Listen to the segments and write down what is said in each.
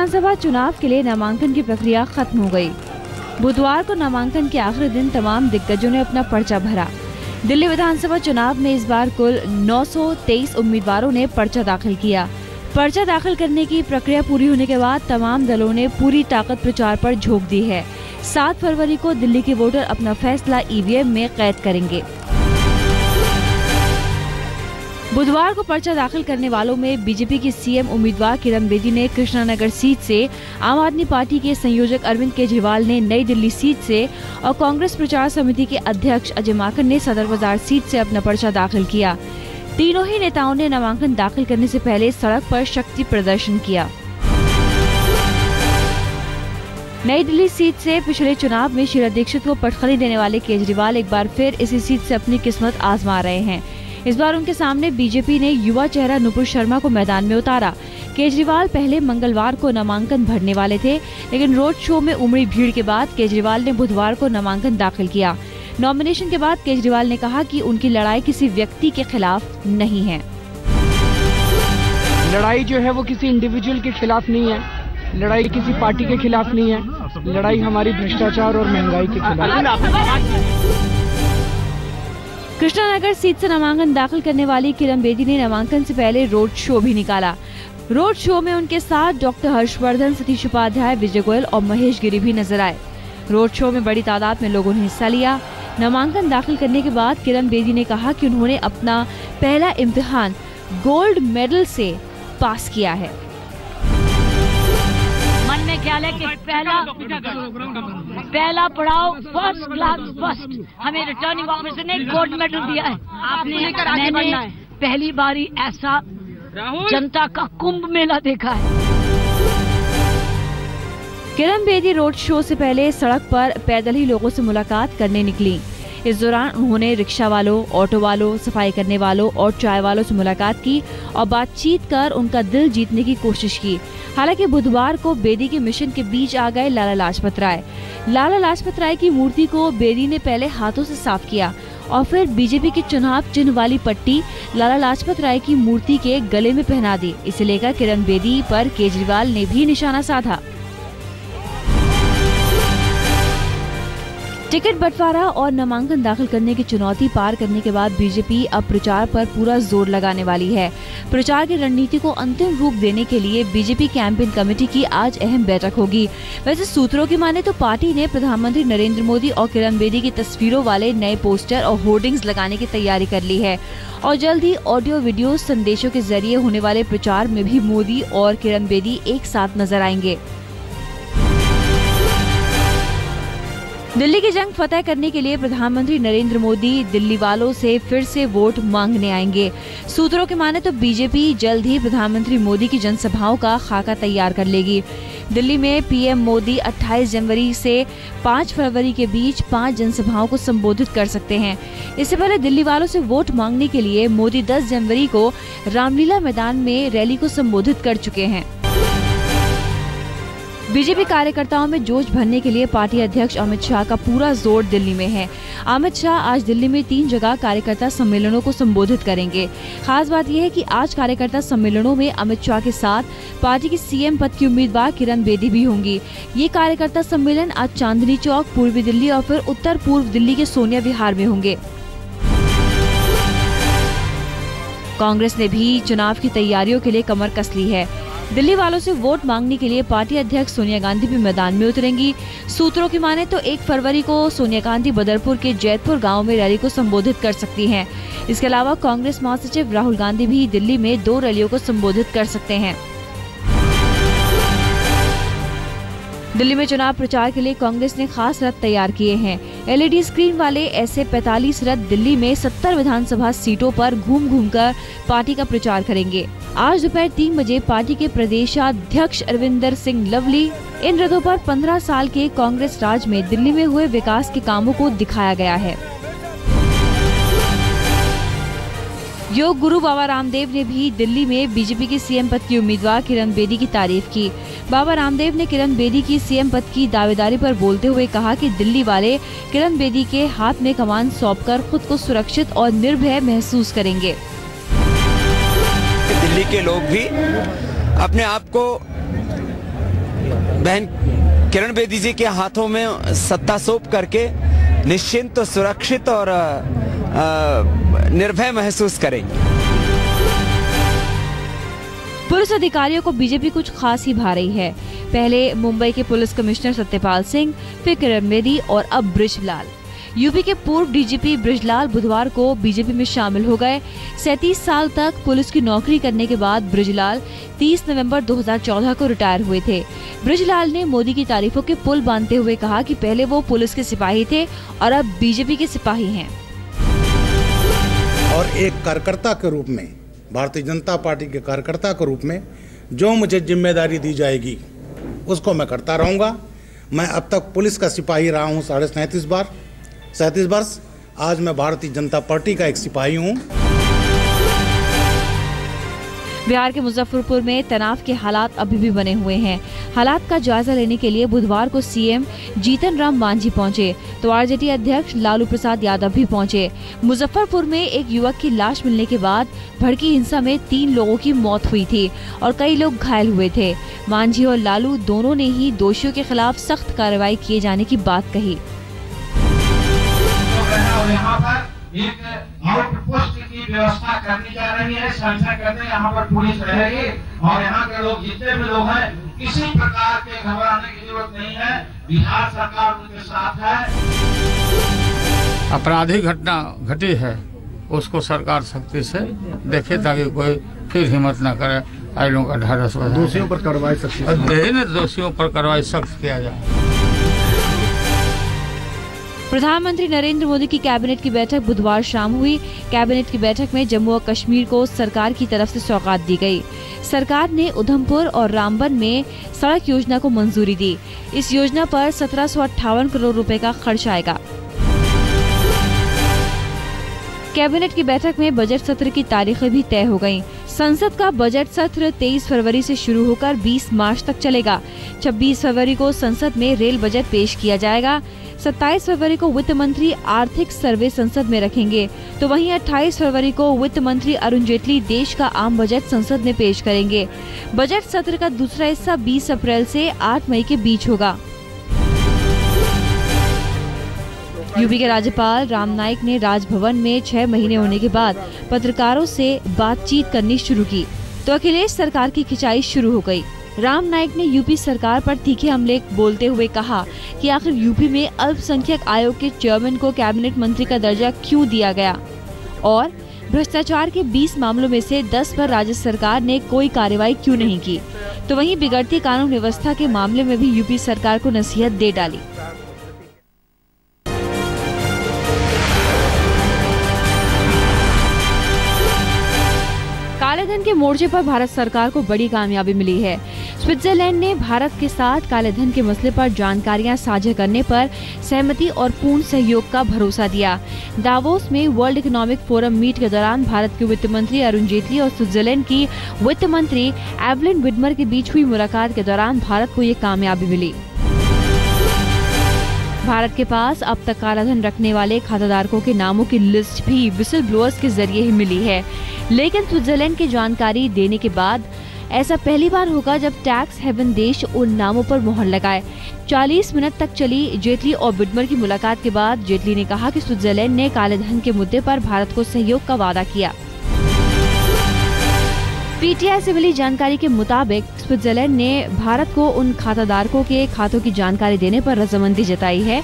विधानसभा चुनाव के लिए नामांकन की प्रक्रिया खत्म हो गई। बुधवार को नामांकन के आखिरी दिन तमाम दिग्गजों ने अपना पर्चा भरा। दिल्ली विधानसभा चुनाव में इस बार कुल 923 उम्मीदवारों ने पर्चा दाखिल किया। पर्चा दाखिल करने की प्रक्रिया पूरी होने के बाद तमाम दलों ने पूरी ताकत प्रचार पर झोंक दी है। 7 फरवरी को दिल्ली के वोटर अपना फैसला ईवीएम में कैद करेंगे। बुधवार को पर्चा दाखिल करने वालों में बीजेपी की सीएम उम्मीदवार किरण बेदी ने कृष्णानगर सीट से, आम आदमी पार्टी के संयोजक अरविंद केजरीवाल ने नई दिल्ली सीट से और कांग्रेस प्रचार समिति के अध्यक्ष अजय माकन ने सदर बाजार सीट से अपना पर्चा दाखिल किया। तीनों ही नेताओं ने नामांकन दाखिल करने से पहले सड़क पर शक्ति प्रदर्शन किया। नई दिल्ली सीट से पिछले चुनाव में शीला दीक्षित को पटखनी देने वाले केजरीवाल एक बार फिर इसी सीट से अपनी किस्मत आजमा रहे हैं। इस बार उनके सामने बीजेपी ने युवा चेहरा नुपुर शर्मा को मैदान में उतारा। केजरीवाल पहले मंगलवार को नामांकन भरने वाले थे, लेकिन रोड शो में उमड़ी भीड़ के बाद केजरीवाल ने बुधवार को नामांकन दाखिल किया। नॉमिनेशन के बाद केजरीवाल ने कहा कि उनकी लड़ाई किसी व्यक्ति के खिलाफ नहीं है। लड़ाई जो है वो किसी इंडिविजुअल के खिलाफ नहीं है, लड़ाई किसी पार्टी के खिलाफ नहीं है, लड़ाई हमारी भ्रष्टाचार और महंगाई के खिलाफ। कृष्णानगर सीट से नामांकन दाखिल करने वाली किरण बेदी ने नामांकन से पहले रोड शो भी निकाला। रोड शो में उनके साथ डॉक्टर हर्षवर्धन, सतीश उपाध्याय, विजय गोयल और महेश गिरी भी नजर आए। रोड शो में बड़ी तादाद में लोगों ने हिस्सा लिया। नामांकन दाखिल करने के बाद किरण बेदी ने कहा कि उन्होंने अपना पहला इम्तिहान गोल्ड मेडल से पास किया है। मन में ख्याल है कि पहला पड़ाव फर्स्ट क्लास फर्स्ट हमें रिटर्निंग ऑफिसर ने गोल्ड मेडल दिया है। मैंने पहली बारी ऐसा जनता का कुंभ मेला देखा है। किरण बेदी रोड शो से पहले सड़क पर पैदल ही लोगों से मुलाकात करने निकली। इस दौरान उन्होंने रिक्शा वालों, ऑटो वालों, सफाई करने वालों और चाय वालों से मुलाकात की और बातचीत कर उनका दिल जीतने की कोशिश की। हालांकि बुधवार को बेदी के मिशन के बीच आ गए लाला लाजपत राय। लाला लाजपत राय की मूर्ति को बेदी ने पहले हाथों से साफ किया और फिर बीजेपी के चुनाव चिन्ह वाली पट्टी लाला लाजपत राय की मूर्ति के गले में पहना दी। इसे लेकर किरण बेदी पर केजरीवाल ने भी निशाना साधा। टिकट बंटवारा और नामांकन दाखिल करने की चुनौती पार करने के बाद बीजेपी अब प्रचार पर पूरा जोर लगाने वाली है। प्रचार की रणनीति को अंतिम रूप देने के लिए बीजेपी कैंपेन कमेटी की आज अहम बैठक होगी। वैसे सूत्रों की माने तो पार्टी ने प्रधानमंत्री नरेंद्र मोदी और किरण बेदी की तस्वीरों वाले नए पोस्टर और होर्डिंग्स लगाने की तैयारी कर ली है और जल्द ही ऑडियो वीडियो संदेशों के जरिए होने वाले प्रचार में भी मोदी और किरण बेदी एक साथ नजर आएंगे। दिल्ली की जंग फतेह करने के लिए प्रधानमंत्री नरेंद्र मोदी दिल्ली वालों से फिर से वोट मांगने आएंगे। सूत्रों के माने तो बीजेपी जल्द ही प्रधानमंत्री मोदी की जनसभाओं का खाका तैयार कर लेगी। दिल्ली में पीएम मोदी 28 जनवरी से 5 फरवरी के बीच 5 जनसभाओं को संबोधित कर सकते हैं। इससे पहले दिल्ली वालों से वोट मांगने के लिए मोदी 10 जनवरी को रामलीला मैदान में रैली को संबोधित कर चुके हैं। बीजेपी कार्यकर्ताओं में जोश भरने के लिए पार्टी अध्यक्ष अमित शाह का पूरा जोर दिल्ली में है। अमित शाह आज दिल्ली में 3 जगह कार्यकर्ता सम्मेलनों को संबोधित करेंगे। खास बात यह है कि आज कार्यकर्ता सम्मेलनों में अमित शाह के साथ पार्टी की सीएम पद की उम्मीदवार किरण बेदी भी होंगी। ये कार्यकर्ता सम्मेलन आज चांदनी चौक, पूर्वी दिल्ली और फिर उत्तर पूर्व दिल्ली के सोनिया विहार में होंगे। कांग्रेस ने भी चुनाव की तैयारियों के लिए कमर कस ली है। दिल्ली वालों से वोट मांगने के लिए पार्टी अध्यक्ष सोनिया गांधी भी मैदान में उतरेंगी। सूत्रों की माने तो 1 फरवरी को सोनिया गांधी बदरपुर के जैतपुर गांव में रैली को संबोधित कर सकती हैं। इसके अलावा कांग्रेस महासचिव राहुल गांधी भी दिल्ली में 2 रैलियों को संबोधित कर सकते हैं। दिल्ली में चुनाव प्रचार के लिए कांग्रेस ने खास रथ तैयार किए हैं। एलईडी स्क्रीन वाले ऐसे 45 रथ दिल्ली में 70 विधानसभा सीटों पर घूम घूम कर पार्टी का प्रचार करेंगे। आज दोपहर 3 बजे पार्टी के प्रदेशाध्यक्ष अरविंदर सिंह लवली इन रथों पर 15 साल के कांग्रेस राज में दिल्ली में हुए विकास के कामों को दिखाया गया है। योग गुरु बाबा रामदेव ने भी दिल्ली में बीजेपी की सीएम पद की उम्मीदवार किरण बेदी की तारीफ की। बाबा रामदेव ने किरण बेदी की सीएम पद की दावेदारी पर बोलते हुए कहा कि दिल्ली वाले किरण बेदी के हाथ में कमान सौंपकर खुद को सुरक्षित और निर्भय महसूस करेंगे। दिल्ली के लोग भी अपने आप को बहन किरण बेदी जी के हाथों में सत्ता सौंप करके निश्चिंत, सुरक्षित और निर्भय महसूस करेंगे। पुलिस अधिकारियों को बीजेपी कुछ खास ही भा रही है। पहले मुंबई के पुलिस कमिश्नर सत्यपाल सिंह, फिर किरण बेदी और अब बृजलाल। यूपी के पूर्व डीजीपी बृजलाल बुधवार को बीजेपी में शामिल हो गए। 37 साल तक पुलिस की नौकरी करने के बाद बृजलाल 30 नवंबर 2014 को रिटायर हुए थे। बृजलाल ने मोदी की तारीफों के पुल बांधते हुए कहा कि पहले वो पुलिस के सिपाही थे और अब बीजेपी के सिपाही हैं। और एक कार्यकर्ता के रूप में, भारतीय जनता पार्टी के कार्यकर्ता के रूप में जो मुझे जिम्मेदारी दी जाएगी उसको मैं करता रहूँगा। मैं अब तक पुलिस का सिपाही रहा हूँ 37 वर्ष। आज मैं भारतीय जनता पार्टी का एक सिपाही हूँ। बिहार के मुजफ्फरपुर में तनाव के हालात अभी भी बने हुए हैं। हालात का जायजा लेने के लिए बुधवार को सीएम जीतन राम मांझी पहुंचे तो आरजेडी अध्यक्ष लालू प्रसाद यादव भी पहुंचे। मुजफ्फरपुर में एक युवक की लाश मिलने के बाद भड़की हिंसा में 3 लोगों की मौत हुई थी और कई लोग घायल हुए थे। मांझी और लालू दोनों ने ही दोषियों के खिलाफ सख्त कार्रवाई किए जाने की बात कही। यहाँ पर एक आउटपोस्ट की व्यवस्था करनी जा रही है। संशय करते हैं यहाँ पर पुलिस रहेगी और यहाँ के लोग जितने भी लोग हैं किसी प्रकार के घबराने की जरूरत नहीं है। बिहार सरकार उनके साथ है। आपराधिक घटना घटी है उसको सरकार सख्ती से देखे ताकि कोई फिर हिम्मत न करे। आई लोगों का ढाढ़स बढ़े। दोषियों पर कार्रवाई दोषियों पर कार्रवाई सख्त किया जाए। प्रधानमंत्री नरेंद्र मोदी की कैबिनेट की बैठक बुधवार शाम हुई। कैबिनेट की बैठक में जम्मू और कश्मीर को सरकार की तरफ से सौगात दी गई। सरकार ने उधमपुर और रामबन में सड़क योजना को मंजूरी दी। इस योजना पर 1758 करोड़ रुपए का खर्च आएगा। कैबिनेट की बैठक में बजट सत्र की तारीखें भी तय हो गयी। संसद का बजट सत्र 23 फरवरी से शुरू होकर 20 मार्च तक चलेगा। 26 फरवरी को संसद में रेल बजट पेश किया जाएगा। 27 फरवरी को वित्त मंत्री आर्थिक सर्वे संसद में रखेंगे तो वहीं 28 फरवरी को वित्त मंत्री अरुण जेटली देश का आम बजट संसद में पेश करेंगे। बजट सत्र का दूसरा हिस्सा 20 अप्रैल से 8 मई के बीच होगा। यूपी के राज्यपाल राम नाईक ने राजभवन में 6 महीने होने के बाद पत्रकारों से बातचीत करनी शुरू की तो अखिलेश सरकार की खिंचाई शुरू हो गई। राम नाईक ने यूपी सरकार पर तीखे हमले बोलते हुए कहा कि आखिर यूपी में अल्पसंख्यक आयोग के चेयरमैन को कैबिनेट मंत्री का दर्जा क्यों दिया गया और भ्रष्टाचार के 20 मामलों में से 10 पर राज्य सरकार ने कोई कार्रवाई क्यों नहीं की। तो वहीं बिगड़ती कानून व्यवस्था के मामले में भी यूपी सरकार को नसीहत दे डाली। कालेधन के मोर्चे पर भारत सरकार को बड़ी कामयाबी मिली है। स्विट्जरलैंड ने भारत के साथ कालेधन के मसले पर जानकारियां साझा करने पर सहमति और पूर्ण सहयोग का भरोसा दिया। दावोस में वर्ल्ड इकोनॉमिक फोरम मीट के दौरान भारत के वित्त मंत्री अरुण जेटली और स्विट्जरलैंड की वित्त मंत्री एवलिन विडमर के बीच हुई मुलाकात के दौरान भारत को ये कामयाबी मिली। भारत के पास अब तक कालाधन रखने वाले खाताधारकों के नामों की लिस्ट भी विसल ब्लोअर्स के जरिए ही मिली है, लेकिन स्विट्जरलैंड की जानकारी देने के बाद ऐसा पहली बार होगा जब टैक्स हेवन देश उन नामों पर मोहर लगाए। 40 मिनट तक चली जेटली और विडमर की मुलाकात के बाद जेटली ने कहा कि स्विट्जरलैंड ने कालेधन के मुद्दे पर भारत को सहयोग का वादा किया। पीटीआई से मिली जानकारी के मुताबिक स्विट्जरलैंड ने भारत को उन खाताधारकों के खातों की जानकारी देने पर रजामंदी जताई है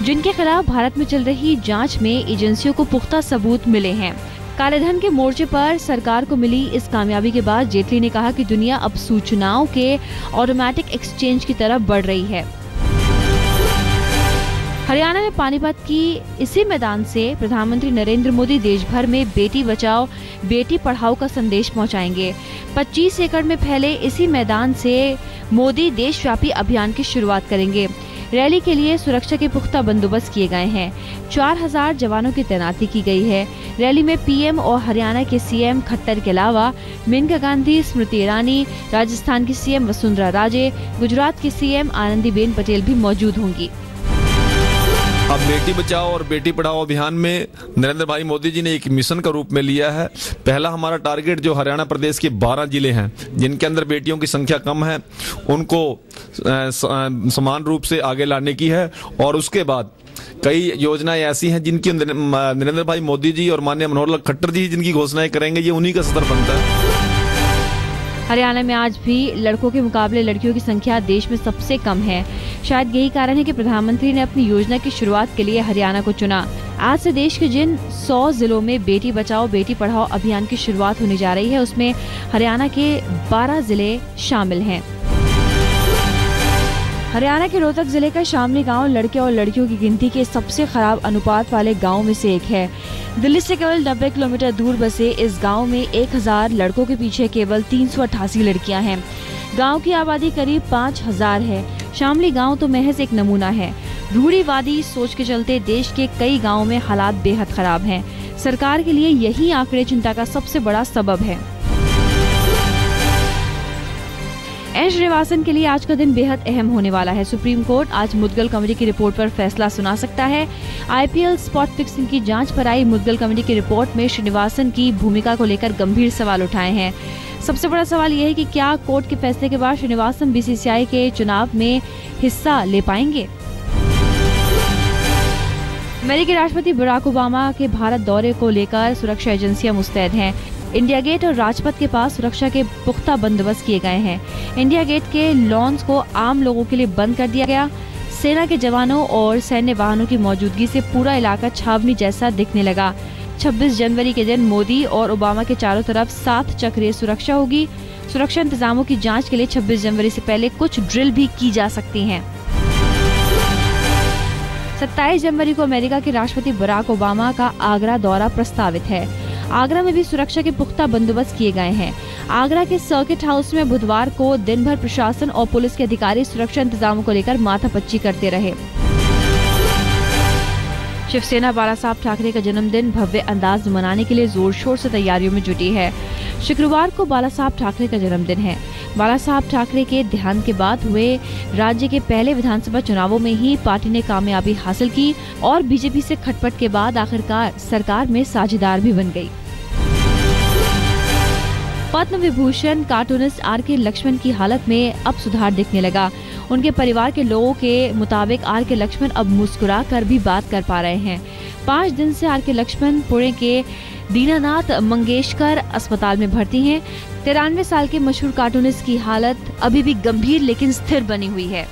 जिनके खिलाफ भारत में चल रही जांच में एजेंसियों को पुख्ता सबूत मिले हैं। कालेधन के मोर्चे पर सरकार को मिली इस कामयाबी के बाद जेटली ने कहा कि दुनिया अब सूचनाओं के ऑटोमेटिक एक्सचेंज की तरफ बढ़ रही है। हरियाणा में पानीपत की इसी मैदान से प्रधानमंत्री नरेंद्र मोदी देश भर में बेटी बचाओ बेटी पढ़ाओ का संदेश पहुंचाएंगे। 25 एकड़ में फैले इसी मैदान से मोदी देशव्यापी अभियान की शुरुआत करेंगे। रैली के लिए सुरक्षा के पुख्ता बंदोबस्त किए गए हैं। 4000 जवानों की तैनाती की गई है। रैली में पीएम और हरियाणा के सीएम खट्टर के अलावा मेनका गांधी, स्मृति ईरानी, राजस्थान की सीएम वसुंधरा राजे, गुजरात की सीएम आनंदीबेन पटेल भी मौजूद होंगी। अब बेटी बचाओ और बेटी पढ़ाओ अभियान में नरेंद्र भाई मोदी जी ने एक मिशन का रूप में लिया है। पहला हमारा टारगेट जो हरियाणा प्रदेश के 12 जिले हैं जिनके अंदर बेटियों की संख्या कम है उनको समान रूप से आगे लाने की है, और उसके बाद कई योजनाएं ऐसी हैं जिनकी नरेंद्र भाई मोदी जी और माननीय मनोहर लाल खट्टर जी जिनकी घोषणाएं करेंगे, ये उन्हीं का सदर बनता है। हरियाणा में आज भी लड़कों के मुकाबले लड़कियों की संख्या देश में सबसे कम है। शायद यही कारण है कि प्रधानमंत्री ने अपनी योजना की शुरुआत के लिए हरियाणा को चुना। आज से देश के जिन 100 जिलों में बेटी बचाओ बेटी पढ़ाओ अभियान की शुरुआत होने जा रही है उसमें हरियाणा के 12 जिले शामिल हैं। हरियाणा के रोहतक जिले का शामली गांव लड़के और लड़कियों की गिनती के सबसे खराब अनुपात वाले गांव में से एक है। दिल्ली से केवल 90 किलोमीटर दूर बसे इस गांव में 1000 लड़कों के पीछे केवल 388 लड़कियां हैं। गांव की आबादी करीब 5000 है। शामली गांव तो महज एक नमूना है। रूढ़िवादी सोच के चलते देश के कई गाँव में हालात बेहद खराब हैं। सरकार के लिए यही आंकड़े चिंता का सबसे बड़ा सबब है। एन श्रीनिवासन के लिए आज का दिन बेहद अहम होने वाला है। सुप्रीम कोर्ट आज मुद्गल कमेटी की रिपोर्ट पर फैसला सुना सकता है। आईपीएल स्पॉट फिक्सिंग की जांच पर आई मुद्गल कमेटी की रिपोर्ट में श्रीनिवासन की भूमिका को लेकर गंभीर सवाल उठाए हैं। सबसे बड़ा सवाल यह है कि क्या कोर्ट के फैसले के बाद श्रीनिवासन बीसीसीआई के चुनाव में हिस्सा ले पाएंगे। अमेरिकी राष्ट्रपति बराक ओबामा के भारत दौरे को लेकर सुरक्षा एजेंसियां मुस्तैद हैं। इंडिया गेट और राजपथ के पास सुरक्षा के पुख्ता बंदोबस्त किए गए हैं। इंडिया गेट के लॉन्स को आम लोगों के लिए बंद कर दिया गया। सेना के जवानों और सैन्य वाहनों की मौजूदगी से पूरा इलाका छावनी जैसा दिखने लगा। 26 जनवरी के दिन मोदी और ओबामा के चारों तरफ 7 चक्रीय सुरक्षा होगी। सुरक्षा इंतजामों की जांच के लिए 26 जनवरी से पहले कुछ ड्रिल भी की जा सकती हैं। 27 जनवरी को अमेरिका के राष्ट्रपति बराक ओबामा का आगरा दौरा प्रस्तावित है। आगरा में भी सुरक्षा के पुख्ता बंदोबस्त किए गए हैं। आगरा के सर्किट हाउस में बुधवार को दिन भर प्रशासन और पुलिस के अधिकारी सुरक्षा इंतजामों को लेकर माथापच्ची करते रहे। शिवसेना बाला साहब ठाकरे का जन्मदिन भव्य अंदाज में मनाने के लिए जोर शोर से तैयारियों में जुटी है। शुक्रवार को बाला साहब ठाकरे का जन्मदिन है। बाला साहब ठाकरे के देहांत के बाद हुए राज्य के पहले विधानसभा चुनावों में ही पार्टी ने कामयाबी हासिल की और बीजेपी से खटपट के बाद आखिरकार सरकार में साझेदार भी बन गई। Padma Vibhushan cartoonist R K. लक्ष्मण की हालत में अब सुधार दिखने लगा। उनके परिवार के लोगों के मुताबिक आर.के. लक्ष्मण अब मुस्कुरा कर भी बात कर पा रहे हैं। 5 दिन से आर.के. लक्ष्मण पुणे के दीनानाथ मंगेशकर अस्पताल में भर्ती हैं। 93 साल के मशहूर कार्टूनिस्ट की हालत अभी भी गंभीर लेकिन स्थिर बनी हुई है।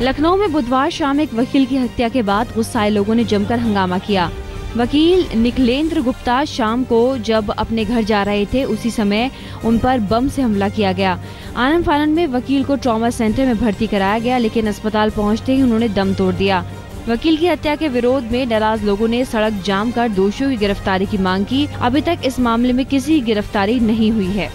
लखनऊ में बुधवार शाम एक वकील की हत्या के बाद गुस्साए लोगों ने जमकर हंगामा किया। वकील निखिलेंद्र गुप्ता शाम को जब अपने घर जा रहे थे उसी समय उन पर बम से हमला किया गया। आनन फानन में वकील को ट्रॉमा सेंटर में भर्ती कराया गया, लेकिन अस्पताल पहुंचते ही उन्होंने दम तोड़ दिया। वकील की हत्या के विरोध में नाराज लोगों ने सड़क जाम कर दोषियों की गिरफ्तारी की मांग की। अभी तक इस मामले में किसी की गिरफ्तारी नहीं हुई है।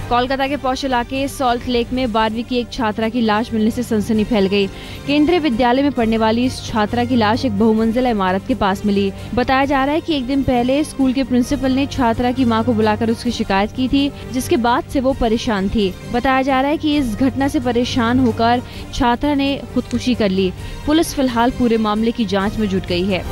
कोलकाता के पौष इलाके सॉल्ट लेक में 12वीं की एक छात्रा की लाश मिलने से सनसनी फैल गई। केंद्रीय विद्यालय में पढ़ने वाली इस छात्रा की लाश एक बहुमंजिला इमारत के पास मिली। बताया जा रहा है कि एक दिन पहले स्कूल के प्रिंसिपल ने छात्रा की मां को बुलाकर उसकी शिकायत की थी, जिसके बाद से वो परेशान थी। बताया जा रहा है कि इस घटना से परेशान होकर छात्रा ने खुदकुशी कर ली। पुलिस फिलहाल पूरे मामले की जाँच में जुट गई है।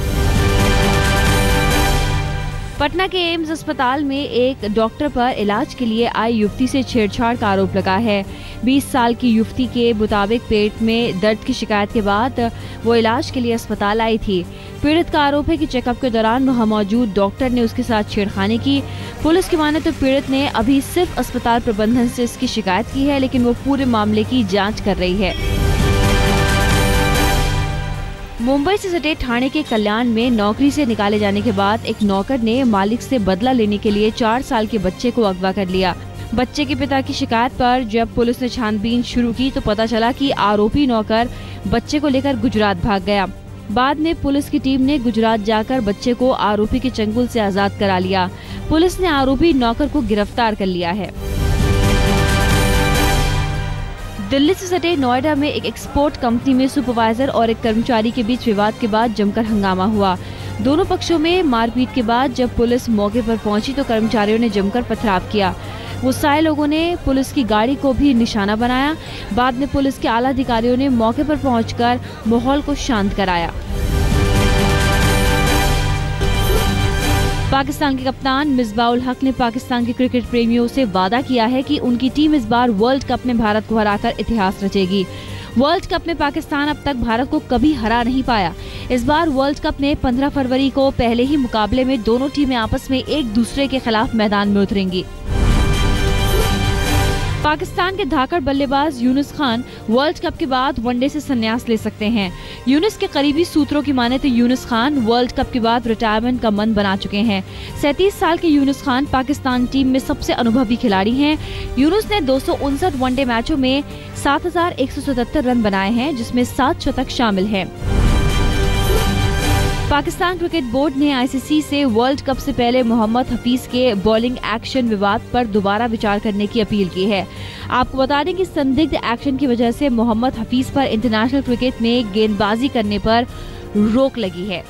पटना के एम्स अस्पताल में एक डॉक्टर पर इलाज के लिए आई युवती से छेड़छाड़ का आरोप लगा है। 20 साल की युवती के मुताबिक पेट में दर्द की शिकायत के बाद वो इलाज के लिए अस्पताल आई थी। पीड़ित का आरोप है कि चेकअप के दौरान वहां मौजूद डॉक्टर ने उसके साथ छेड़खानी की। पुलिस की माने तो पीड़ित ने अभी सिर्फ अस्पताल प्रबंधन से इसकी शिकायत की है, लेकिन वो पूरे मामले की जाँच कर रही है। मुंबई से सटे ठाणे के कल्याण में नौकरी से निकाले जाने के बाद एक नौकर ने मालिक से बदला लेने के लिए 4 साल के बच्चे को अगवा कर लिया। बच्चे के पिता की शिकायत पर जब पुलिस ने छानबीन शुरू की तो पता चला कि आरोपी नौकर बच्चे को लेकर गुजरात भाग गया। बाद में पुलिस की टीम ने गुजरात जाकर बच्चे को आरोपी के चंगुल से आजाद करा लिया। पुलिस ने आरोपी नौकर को गिरफ्तार कर लिया है। दिल्ली से सटे नोएडा में एक एक्सपोर्ट कंपनी में सुपरवाइजर और एक कर्मचारी के बीच विवाद के बाद जमकर हंगामा हुआ। दोनों पक्षों में मारपीट के बाद जब पुलिस मौके पर पहुंची तो कर्मचारियों ने जमकर पथराव किया। गुस्साए लोगों ने पुलिस की गाड़ी को भी निशाना बनाया। बाद में पुलिस के आला अधिकारियों ने मौके पर पहुंचकर माहौल को शांत कराया। पाकिस्तान के कप्तान मिसबाह-उल हक ने पाकिस्तान के क्रिकेट प्रेमियों से वादा किया है कि उनकी टीम इस बार वर्ल्ड कप में भारत को हराकर इतिहास रचेगी। वर्ल्ड कप में पाकिस्तान अब तक भारत को कभी हरा नहीं पाया। इस बार वर्ल्ड कप में 15 फरवरी को पहले ही मुकाबले में दोनों टीमें आपस में एक दूसरे के खिलाफ मैदान में उतरेंगी। पाकिस्तान के धाकड़ बल्लेबाज यूनुस खान वर्ल्ड कप के बाद वनडे से संन्यास ले सकते हैं। यूनुस के करीबी सूत्रों की माने तो यूनुस खान वर्ल्ड कप के बाद रिटायरमेंट का मन बना चुके हैं। 37 साल के यूनुस खान पाकिस्तान टीम में सबसे अनुभवी खिलाड़ी हैं। यूनुस ने 259 वनडे मैचों में 7,177 रन बनाए हैं, जिसमें 7 शतक शामिल हैं। पाकिस्तान क्रिकेट बोर्ड ने आईसीसी से वर्ल्ड कप से पहले मोहम्मद हफीज के बॉलिंग एक्शन विवाद पर दोबारा विचार करने की अपील की है। आपको बता दें कि संदिग्ध एक्शन की वजह से मोहम्मद हफीज पर इंटरनेशनल क्रिकेट में गेंदबाजी करने पर रोक लगी है।